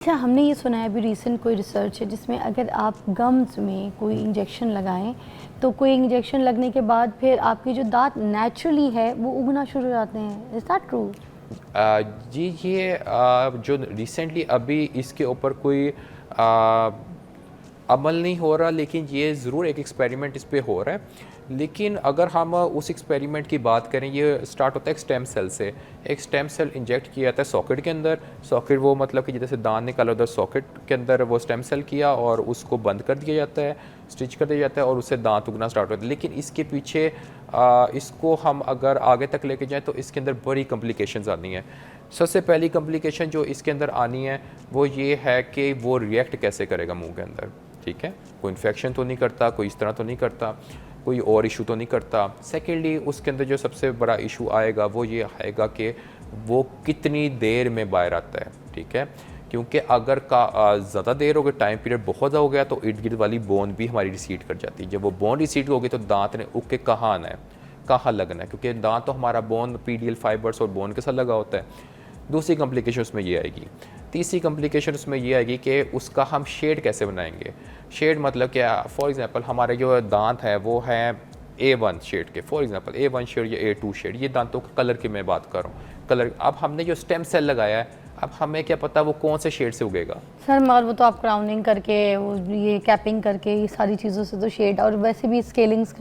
अच्छा, हमने ये सुना है अभी रिसेंट कोई रिसर्च है जिसमें अगर आप गम्स में कोई इंजेक्शन लगाएं तो कोई इंजेक्शन लगने के बाद फिर आपके जो दांत नेचुरली है वो उगना शुरू हो जाते हैं। Is that true? जी ये जो रिसेंटली अभी इसके ऊपर कोई आ, अमल नहीं हो रहा, लेकिन ये ज़रूर एक एक्सपेरिमेंट इस पे हो रहा है। लेकिन अगर हम उस एक्सपेरिमेंट की बात करें, ये स्टार्ट होता है एक स्टेम सेल से। एक स्टेम सेल इंजेक्ट किया जाता है सॉकेट के अंदर। सॉकेट वो मतलब कि जैसे दांत निकाला उधर सॉकेट के अंदर वो स्टेम सेल किया और उसको बंद कर दिया जाता है, स्टिच कर दिया जाता है और उससे दांत उगना स्टार्ट होता है। लेकिन इसके पीछे इसको हम अगर आगे तक लेके जाएँ तो इसके अंदर बड़ी कॉम्प्लिकेशंस आनी है। सबसे पहली कॉम्प्लिकेशन जो इसके अंदर आनी है वो ये है कि वो रिएक्ट कैसे करेगा मुंह के अंदर। ठीक है, कोई इन्फेक्शन तो नहीं करता, कोई इस तरह तो नहीं करता, कोई और इशू तो नहीं करता। सेकेंडली उसके अंदर जो सबसे बड़ा इशू आएगा वो ये आएगा कि वो कितनी देर में बाहर आता है। ठीक है, क्योंकि अगर का ज़्यादा देर हो गई, टाइम पीरियड बहुत ज़्यादा हो गया, तो इर्द गिर्द वाली बोन भी हमारी रिसीड कर जाती है। जब वो बोन रिसीड होगी तो दांत ने उग के कहाँ आना है, कहाँ लगना है, क्योंकि दांत तो हमारा बोन पीडियल फाइबर्स और बोन के साथ लगा होता है। दूसरी कॉम्प्लिकेशन उसमें ये आएगी। तीसरी कॉम्प्लिकेशन उसमें ये आएगी कि उसका हम शेड कैसे बनाएंगे। शेड मतलब क्या, फॉर एग्जांपल हमारे जो दांत है वो है A1 शेड के, फॉर एग्जांपल A1 शेड या A2 शेड, ये दांतों के कलर की मैं बात कर रहा हूँ। कलर, अब हमने जो स्टेम सेल लगाया है, अब हमें क्या पता वो कौन से शेड से उगेगा। सर मगर वो तो आप क्राउनिंग करके वो ये कैपिंग करके ये सारी चीज़ों से तो शेड, और वैसे भी स्केलिंग्स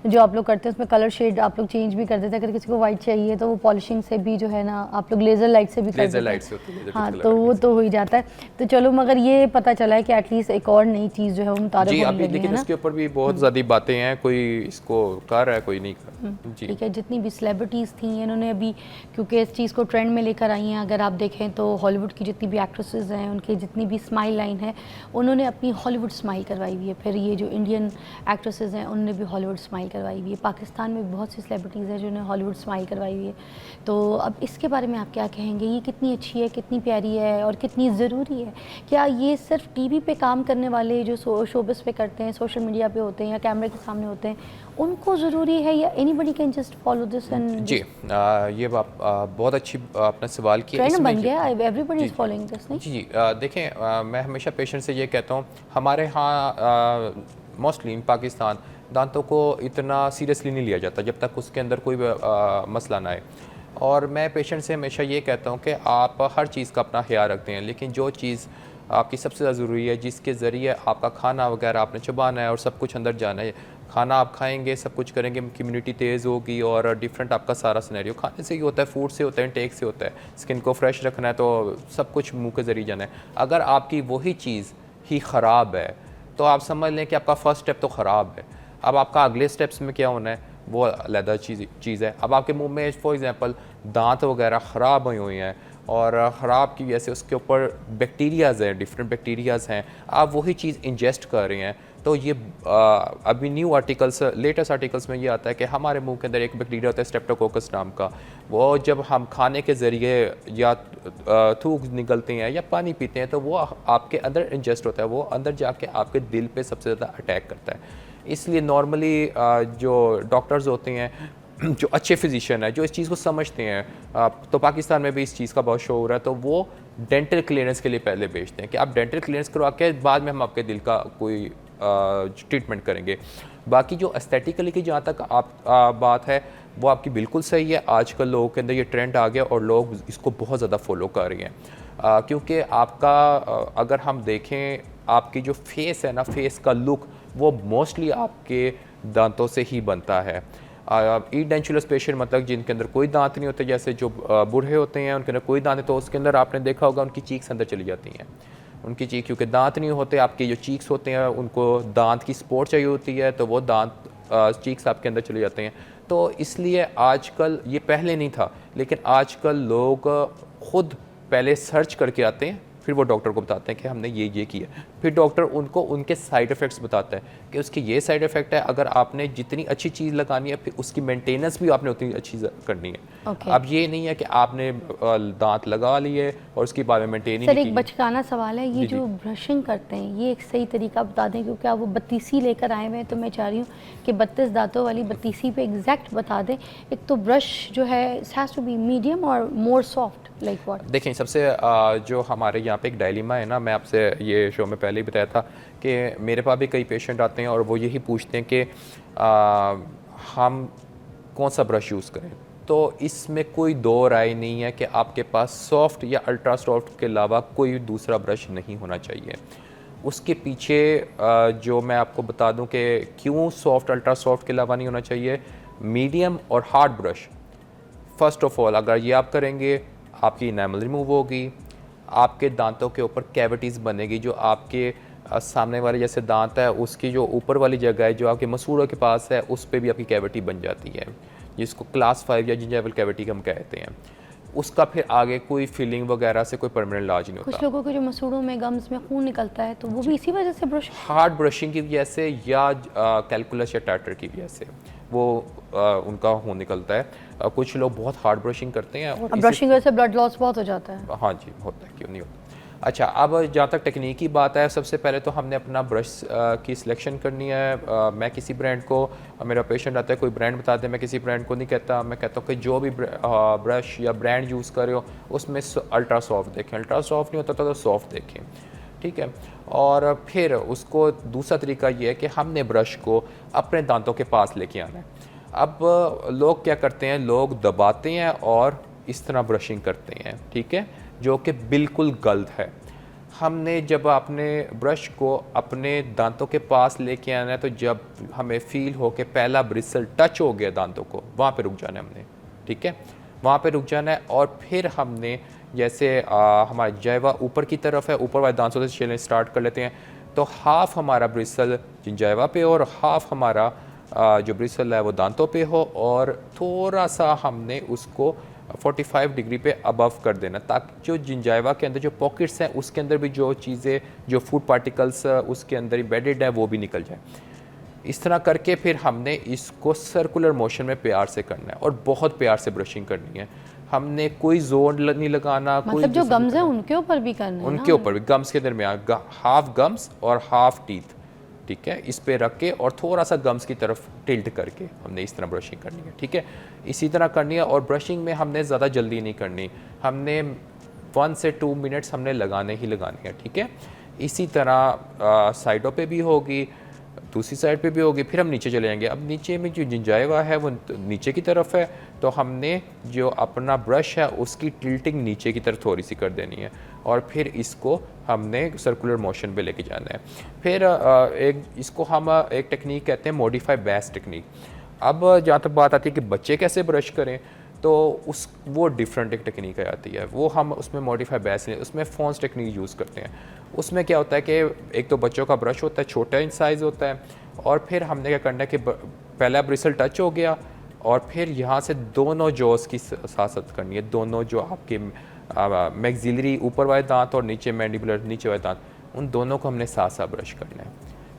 जो आप लोग करते हैं उसमें कलर शेड आप लोग चेंज भी कर देते हैं। अगर किसी को वाइट चाहिए तो वो पॉलिशिंग से भी जो है ना आप लोग लेज़र लाइट से भी कर देते हैं। हाँ, तो वो तो हो ही जाता है। तो चलो, मगर ये पता चला है कि एटलीस्ट एक और नई चीज़ जो है वो मुतारिफ जी होने अभी, लगी है लेकिन ना। इसके ऊपर भी बहुत ज़्यादा बातें हैं, कोई इसको कर रहा है कोई नहीं कर रहा। जी ठीक है, जितनी भी सेलिब्रिटीज़ थी इन्होंने अभी, क्योंकि इस चीज़ को ट्रेंड में लेकर आई हैं। अगर आप देखें तो हॉलीवुड की जितनी भी एक्ट्रेसेस हैं उनकी जितनी भी स्माइल लाइन है उन्होंने अपनी हॉलीवुड स्माइल करवाई हुई है। फिर ये जो इंडियन एक्ट्रेसेस हैं उन्होंने भी हॉलीवुड स्माइल करवाई हुई है। पाकिस्तान में बहुत सी सेलिब्रिटीज़ हैं जिन्होंने हॉलीवुड स्माइल करवाई हुई है। तो अब इसके बारे में आप क्या कहेंगे, ये कितनी अच्छी है, कितनी प्यारी है और कितनी ज़रूरी है? क्या ये सिर्फ टीवी पे काम करने वाले जो शोबिस पे करते हैं, सोशल मीडिया पे होते हैं या कैमरे के सामने होते हैं, उनको ज़रूरी है या anybody can just follow this and जी ये बहुत अच्छी आपने सवाल किया। ट्रेंड इसमें बन गया, एवरीबडी इज फॉलोइंग दिस, नहीं? जी जी देखें, मैं हमेशा पेशेंट से ये कहता हूँ, हमारे यहाँ मोस्टली इन पाकिस्तान दांतों को इतना सीरियसली नहीं लिया जाता जब तक उसके अंदर कोई मसला ना आए। और मैं पेशेंट से हमेशा ये कहता हूँ कि आप हर चीज़ का अपना ख्याल रखते हैं, लेकिन जो चीज़ आपकी सबसे ज़्यादा ज़रूरी है, जिसके ज़रिए आपका खाना वगैरह आपने चबाना है और सब कुछ अंदर जाना है, खाना आप खाएंगे, सब कुछ करेंगे, इम्यूनिटी तेज़ होगी और डिफरेंट आपका सारा सिनेरियो खाने से ही होता है, फूड से होता है, इंटेक से होता है। स्किन को फ्रेश रखना है तो सब कुछ मुंह के ज़रिए जाना है। अगर आपकी वही चीज़ ही ख़राब है तो आप समझ लें कि आपका फ़र्स्ट स्टेप तो ख़राब है। अब आपका अगले स्टेप्स में क्या होना है वो अलग चीज़ है। अब आपके मुंह में फॉर एग्ज़ाम्पल दांत वगैरह ख़राब हुई हुई हैं और ख़राब की वजह से उसके ऊपर बैक्टीरियाज़ हैं, डिफरेंट बैक्टीरियाज़ हैं, आप वही चीज़ इंजेस्ट कर रहे हैं। तो ये अभी न्यू आर्टिकल्स, लेटेस्ट आर्टिकल्स में ये आता है कि हमारे मुंह के अंदर एक बैक्टीरिया होता है स्ट्रेप्टोकोकस नाम का। वो जब हम खाने के ज़रिए या थूक निकलते हैं या पानी पीते हैं तो वो आपके अंदर इंजेस्ट होता है, वो अंदर जाके आपके दिल पे सबसे ज़्यादा अटैक करता है। इसलिए नॉर्मली जो डॉक्टर्स होते हैं, जो अच्छे फिजिशियन है, जो इस चीज़ को समझते हैं, तो पाकिस्तान में भी इस चीज़ का बहुत शो हो रहा है, तो वो डेंटल क्लियरेंस के लिए पहले भेजते हैं कि आप डेंटल क्लियरेंस करवा के बाद में हम आपके दिल का कोई ट्रीटमेंट करेंगे। बाकी जो एस्थेटिकली की जहाँ तक आप बात है वो आपकी बिल्कुल सही है। आजकल लोगों के अंदर ये ट्रेंड आ गया और लोग इसको बहुत ज़्यादा फॉलो कर रहे हैं, क्योंकि आपका अगर हम देखें आपकी जो फेस है ना, फेस का लुक वो मोस्टली आपके दांतों से ही बनता है। ईडेंचुलस पेशेंट मतलब जिनके अंदर कोई दांत नहीं होते, जैसे जो बूढ़े होते हैं उनके अंदर कोई दांत है, तो उसके अंदर आपने देखा होगा उनकी चीक्स अंदर चली जाती हैं। उनकी चीक, क्योंकि दांत नहीं होते, आपके जो चीक्स होते हैं उनको दांत की सपोर्ट चाहिए होती है, तो वो दांत चीक्स आपके अंदर चले जाते हैं। तो इसलिए आजकल, ये पहले नहीं था लेकिन आजकल लोग खुद पहले सर्च करके आते हैं, फिर वो डॉक्टर को बताते हैं कि हमने ये किया। फिर डॉक्टर उनको उनके साइड इफ़ेक्ट्स बताता है कि उसके ये साइड इफ़ेक्ट है, अगर आपने जितनी अच्छी चीज़ लगानी है फिर उसकी मेंटेनेंस भी आपने उतनी अच्छी करनी है। Okay. अब ये नहीं है कि आपने दांत लगा लिए और उसकी बाद में मेंटेन ही सर नहीं एक की। बचकाना सवाल है, ये जी, जो ब्रशिंग करते हैं ये एक सही तरीका बता दें, क्योंकि आप वो बत्तीसी लेकर आए हुए हैं, तो मैं चाह रही हूँ कि 32 दांतों वाली बत्तीसी पे एग्जैक्ट बता दें। एक तो ब्रश जो है हैज़ टू बी मीडियम और मोर सॉफ्ट, लाइक व्हाट? देखें, सबसे जो हमारे यहाँ पे एक डायलेमा है ना, मैं आपसे ये शो में पहले ही बताया था कि मेरे पास भी कई पेशेंट आते हैं और वो यही पूछते हैं कि हम कौन सा ब्रश यूज़ करें। तो इसमें कोई दो राय नहीं है कि आपके पास सॉफ्ट या अल्ट्रा सॉफ्ट के अलावा कोई दूसरा ब्रश नहीं होना चाहिए। उसके पीछे जो मैं आपको बता दूं कि क्यों सॉफ्ट अल्ट्रा सॉफ्ट के अलावा नहीं होना चाहिए, मीडियम और hard brush, first of all अगर ये आप करेंगे आपकी इनेमल रिमूव होगी, आपके दांतों के ऊपर कैविटीज़ बनेगी, जो आपके सामने वाले जैसे दांत है उसकी जो ऊपर वाली जगह है जो आपके मसूड़ों के पास है उस पर भी आपकी कैविटी बन जाती है, जिसको क्लास 5 या जिंजाइवल कैविटी हम कहते हैं। उसका फिर आगे कोई फिलिंग वगैरह से कोई परमानेंट इलाज नहीं कुछ होता। लोगों के जो मसूड़ों में गम्स में खून निकलता है तो वो भी इसी वजह से ब्रश। हार्ड ब्रशिंग की वजह से या कैलकुलस या टाटर की वजह से वो उनका खून निकलता है। कुछ लोग बहुत हार्ड ब्रशिंग करते हैं और ब्रशिंग वजह से ब्लड लॉस बहुत हो जाता है। हाँ जी, होता है, क्यों नहीं होता। अच्छा, अब जहाँ तक टेक्निक की बात है, सबसे पहले तो हमने अपना ब्रश की सिलेक्शन करनी है। मैं किसी ब्रांड को, मेरा पेशेंट आता है कोई ब्रांड बता दे, मैं किसी ब्रांड को नहीं कहता, मैं कहता हूँ कि जो भी ब्रश या ब्रांड यूज़ कर रहे हो उसमें अल्ट्रा सॉफ्ट देखें, अल्ट्रा सॉफ्ट नहीं होता तो सॉफ्ट देखें, ठीक है। और फिर उसको दूसरा तरीका ये है कि हमने ब्रश को अपने दांतों के पास लेके आना है। अब लोग क्या करते हैं, लोग दबाते हैं और इस तरह ब्रशिंग करते हैं, ठीक है, जो कि बिल्कुल गलत है। हमने जब अपने ब्रश को अपने दांतों के पास लेके आना है तो जब हमें फील हो कि पहला ब्रिसल टच हो गया दांतों को, वहाँ पे रुक जाना है हमने, ठीक है, वहाँ पे रुक जाना है। और फिर हमने जैसे हमारा जायवा ऊपर की तरफ है, ऊपर वाले दांतों से चलने स्टार्ट कर लेते हैं, तो हाफ हमारा ब्रिसल जिंजाइवा पे और हाफ हमारा जो ब्रिसल है वो दांतों पे हो, और थोड़ा सा हमने उसको 45 डिग्री पे अबव कर देना, ताकि जो जिंजाइवा के अंदर जो पॉकेट्स हैं उसके अंदर भी जो चीज़ें, जो फूड पार्टिकल्स उसके अंदर ही बेडेड है वो भी निकल जाए। इस तरह करके फिर हमने इसको सर्कुलर मोशन में प्यार से करना है और बहुत प्यार से ब्रशिंग करनी है। हमने कोई जोर नहीं लगाना, मतलब जो गम्स हैं उनके ऊपर भी करना है, उनके ऊपर भी, गम्स के दरमियान हाफ गम्स और हाफ टीथ, ठीक है, इस पे रख के और थोड़ा सा गम्स की तरफ टिल्ट करके हमने इस तरह ब्रशिंग करनी है, ठीक है, इसी तरह करनी है। और ब्रशिंग में हमने ज़्यादा जल्दी नहीं करनी, हमने 1 से 2 मिनट्स हमने लगाने ही लगाने हैं, ठीक है। इसी तरह साइडों पे भी होगी, दूसरी साइड पे भी होगी, फिर हम नीचे चले जाएंगे। अब नीचे में जो जिंजाइवा है वो नीचे की तरफ है, तो हमने जो अपना ब्रश है उसकी टिल्टिंग नीचे की तरफ थोड़ी सी कर देनी है और फिर इसको हमने सर्कुलर मोशन पे लेके जाना है। फिर इसको हम एक टेक्निक कहते हैं मॉडिफाई बेस टेक्निक। अब जहाँ तक बात आती है कि बच्चे कैसे ब्रश करें, तो वो डिफरेंट एक टेक्निक आती है, वो हम उसमें मॉडिफाई बेस नहीं, उसमें फोन्स टेक्निक यूज़ करते हैं। उसमें क्या होता है कि एक तो बच्चों का ब्रश होता है, छोटा इन साइज़ होता है, और फिर हमने क्या करना है कि पहला ब्रिसल टच हो गया और फिर यहाँ से दोनों जॉस की साथ करनी है, दोनों जो आपके मैक्सिलरी ऊपर वाले दांत और नीचे मैंडिबुलर नीचे वाले दांत, उन दोनों को हमने साथ साथ ब्रश करना है।